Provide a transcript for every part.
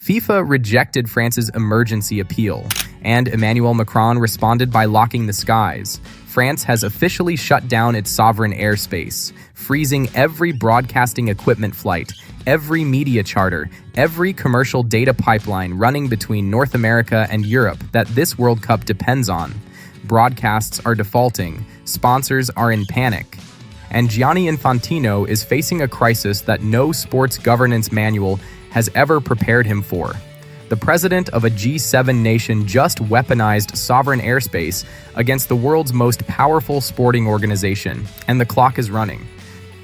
FIFA rejected France's emergency appeal, and Emmanuel Macron responded by locking the skies. France has officially shut down its sovereign airspace, freezing every broadcasting equipment flight, every media charter, every commercial data pipeline running between North America and Europe that this World Cup depends on. Broadcasts are defaulting, sponsors are in panic, and Gianni Infantino is facing a crisis that no sports governance manual has ever prepared him for. The president of a G7 nation just weaponized sovereign airspace against the world's most powerful sporting organization, and the clock is running.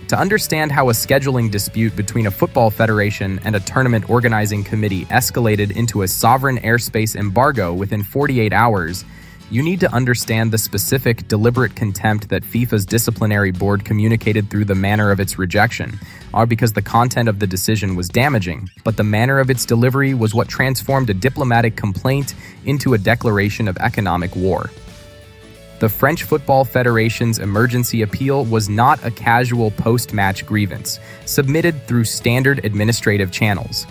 To understand how a scheduling dispute between a football federation and a tournament organizing committee escalated into a sovereign airspace embargo within 48 hours, you need to understand the specific, deliberate contempt that FIFA's disciplinary board communicated through the manner of its rejection, or because the content of the decision was damaging, but the manner of its delivery was what transformed a diplomatic complaint into a declaration of economic war. The French Football Federation's emergency appeal was not a casual post-match grievance, submitted through standard administrative channels.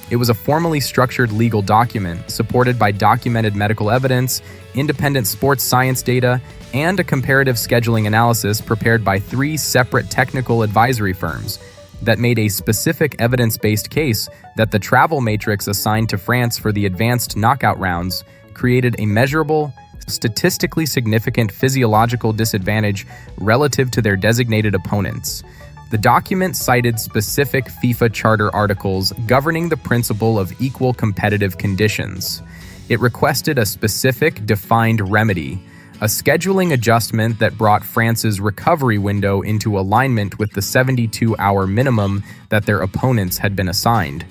It was a formally structured legal document supported by documented medical evidence, independent sports science data, and a comparative scheduling analysis prepared by 3 separate technical advisory firms that made a specific evidence-based case that the travel matrix assigned to France for the advanced knockout rounds created a measurable, statistically significant physiological disadvantage relative to their designated opponents. The document cited specific FIFA Charter articles governing the principle of equal competitive conditions. It requested a specific, defined remedy, a scheduling adjustment that brought France's recovery window into alignment with the 72-hour minimum that their opponents had been assigned.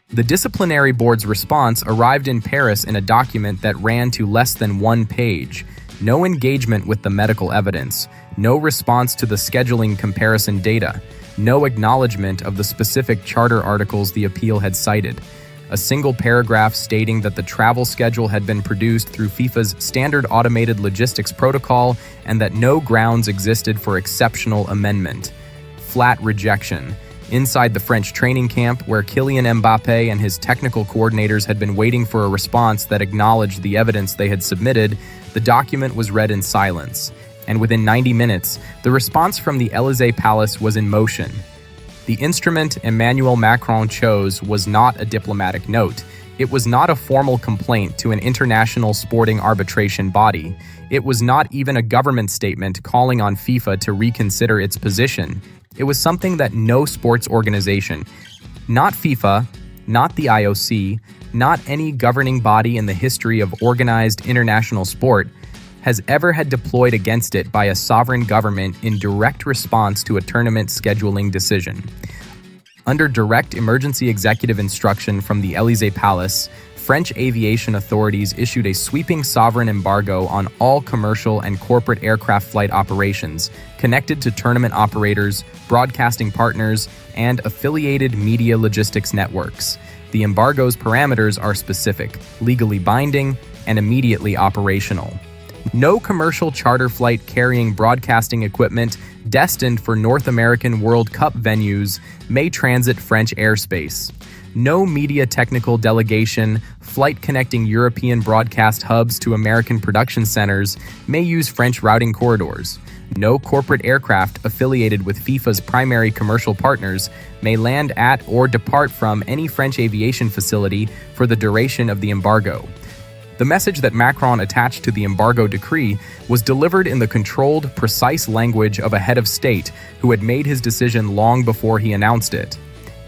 The disciplinary board's response arrived in Paris in a document that ran to less than 1 page. No engagement with the medical evidence, no response to the scheduling comparison data, no acknowledgement of the specific charter articles the appeal had cited. A single paragraph stating that the travel schedule had been produced through FIFA's standard automated logistics protocol and that no grounds existed for exceptional amendment. Flat rejection. Inside the French training camp, where Kylian Mbappé and his technical coordinators had been waiting for a response that acknowledged the evidence they had submitted, the document was read in silence. And within 90 minutes, the response from the Élysée Palace was in motion. The instrument Emmanuel Macron chose was not a diplomatic note. It was not a formal complaint to an international sporting arbitration body. It was not even a government statement calling on FIFA to reconsider its position. It was something that no sports organization, not FIFA, not the IOC, not any governing body in the history of organized international sport, has ever had deployed against it by a sovereign government in direct response to a tournament scheduling decision. Under direct emergency executive instruction from the Élysée Palace, French aviation authorities issued a sweeping sovereign embargo on all commercial and corporate aircraft flight operations connected to tournament operators, broadcasting partners, and affiliated media logistics networks. The embargo's parameters are specific, legally binding, and immediately operational. No commercial charter flight carrying broadcasting equipment destined for North American World Cup venues may transit French airspace. No media technical delegation, flight connecting European broadcast hubs to American production centers may use French routing corridors. No corporate aircraft affiliated with FIFA's primary commercial partners may land at or depart from any French aviation facility for the duration of the embargo. The message that Macron attached to the embargo decree was delivered in the controlled, precise language of a head of state who had made his decision long before he announced it.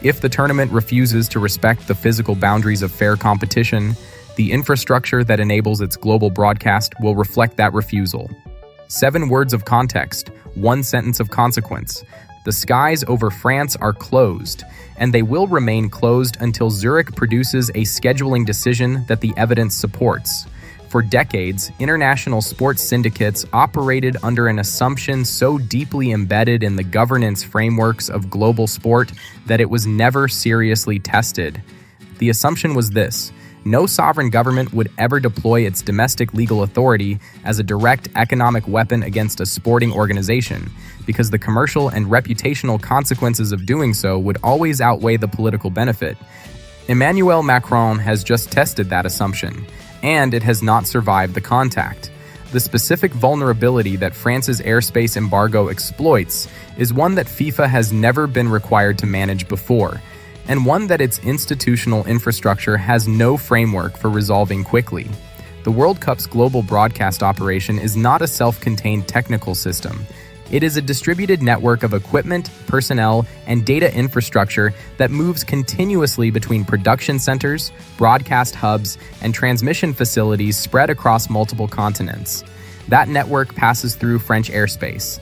If the tournament refuses to respect the physical boundaries of fair competition, the infrastructure that enables its global broadcast will reflect that refusal. 7 words of context, 1 sentence of consequence. The skies over France are closed, and they will remain closed until Zurich produces a scheduling decision that the evidence supports. For decades, international sports syndicates operated under an assumption so deeply embedded in the governance frameworks of global sport that it was never seriously tested. The assumption was this: no sovereign government would ever deploy its domestic legal authority as a direct economic weapon against a sporting organization, because the commercial and reputational consequences of doing so would always outweigh the political benefit. Emmanuel Macron has just tested that assumption, and it has not survived the contact. The specific vulnerability that France's airspace embargo exploits is one that FIFA has never been required to manage before, and one that its institutional infrastructure has no framework for resolving quickly. The World Cup's global broadcast operation is not a self-contained technical system. It is a distributed network of equipment, personnel, and data infrastructure that moves continuously between production centers, broadcast hubs, and transmission facilities spread across multiple continents. That network passes through French airspace.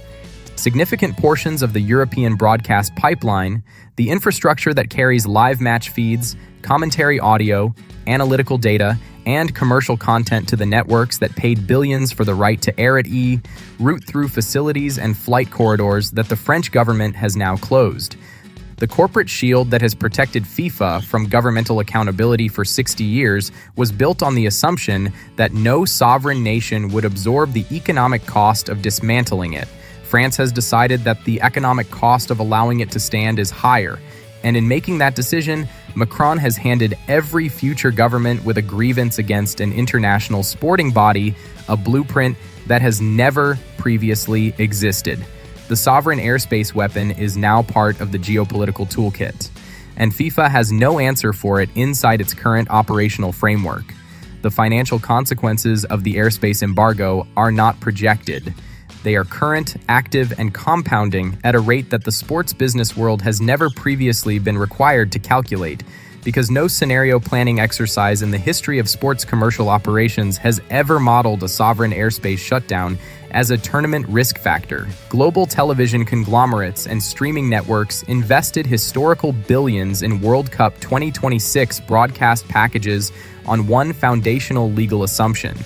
Significant portions of the European broadcast pipeline, the infrastructure that carries live match feeds, commentary audio, analytical data, and commercial content to the networks that paid billions for the right to air at route through facilities and flight corridors that the French government has now closed. The corporate shield that has protected FIFA from governmental accountability for 60 years was built on the assumption that no sovereign nation would absorb the economic cost of dismantling it. France has decided that the economic cost of allowing it to stand is higher, and in making that decision, Macron has handed every future government with a grievance against an international sporting body a blueprint that has never previously existed. The sovereign airspace weapon is now part of the geopolitical toolkit, and FIFA has no answer for it inside its current operational framework. The financial consequences of the airspace embargo are not projected. They are current, active, and compounding at a rate that the sports business world has never previously been required to calculate, because no scenario planning exercise in the history of sports commercial operations has ever modeled a sovereign airspace shutdown as a tournament risk factor. Global television conglomerates and streaming networks invested historical billions in World Cup 2026 broadcast packages on one foundational legal assumption: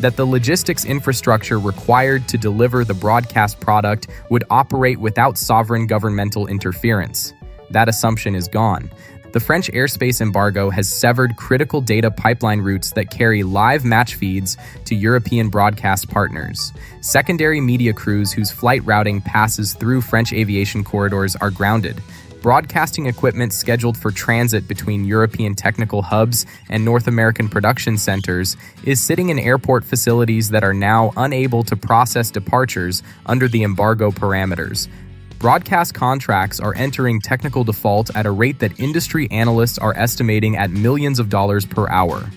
that the logistics infrastructure required to deliver the broadcast product would operate without sovereign governmental interference. That assumption is gone. The French airspace embargo has severed critical data pipeline routes that carry live match feeds to European broadcast partners. Secondary media crews whose flight routing passes through French aviation corridors are grounded. Broadcasting equipment scheduled for transit between European technical hubs and North American production centers is sitting in airport facilities that are now unable to process departures under the embargo parameters. Broadcast contracts are entering technical default at a rate that industry analysts are estimating at millions of dollars per hour.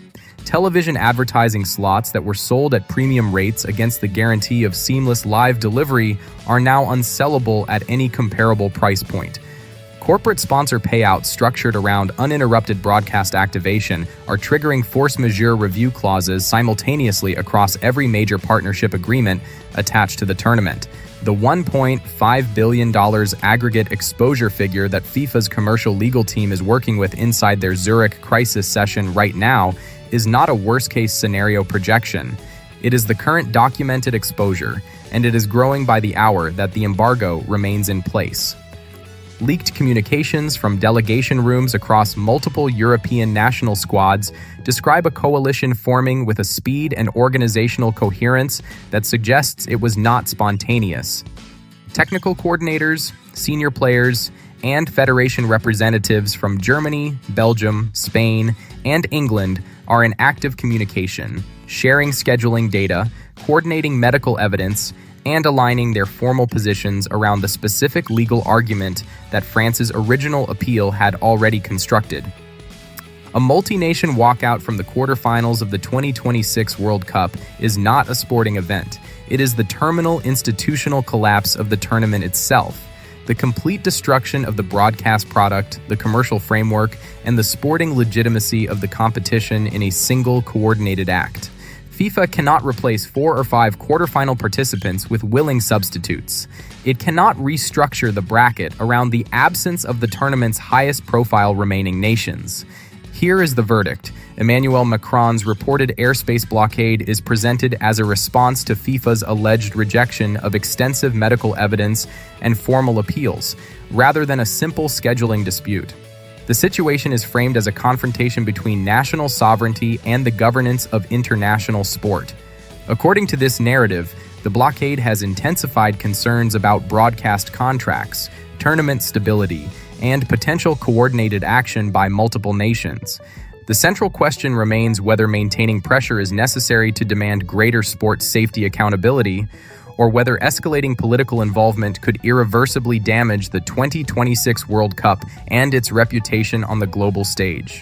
Television advertising slots that were sold at premium rates against the guarantee of seamless live delivery are now unsellable at any comparable price point. Corporate sponsor payouts structured around uninterrupted broadcast activation are triggering force majeure review clauses simultaneously across every major partnership agreement attached to the tournament. The $1.5 billion aggregate exposure figure that FIFA's commercial legal team is working with inside their Zurich crisis session right now is not a worst-case scenario projection. It is the current documented exposure, and it is growing by the hour that the embargo remains in place. Leaked communications from delegation rooms across multiple European national squads describe a coalition forming with a speed and organizational coherence that suggests it was not spontaneous. Technical coordinators, senior players, and federation representatives from Germany, Belgium, Spain, and England are in active communication, sharing scheduling data, coordinating medical evidence, and aligning their formal positions around the specific legal argument that France's original appeal had already constructed. A multi-nation walkout from the quarterfinals of the 2026 World Cup is not a sporting event. It is the terminal institutional collapse of the tournament itself, the complete destruction of the broadcast product, the commercial framework, and the sporting legitimacy of the competition in a single coordinated act. FIFA cannot replace 4 or 5 quarterfinal participants with willing substitutes. It cannot restructure the bracket around the absence of the tournament's highest profile remaining nations. Here is the verdict. Emmanuel Macron's reported airspace blockade is presented as a response to FIFA's alleged rejection of extensive medical evidence and formal appeals, rather than a simple scheduling dispute. The situation is framed as a confrontation between national sovereignty and the governance of international sport. According to this narrative, the blockade has intensified concerns about broadcast contracts, tournament stability, and potential coordinated action by multiple nations. The central question remains whether maintaining pressure is necessary to demand greater sports safety accountability, or whether escalating political involvement could irreversibly damage the 2026 World Cup and its reputation on the global stage.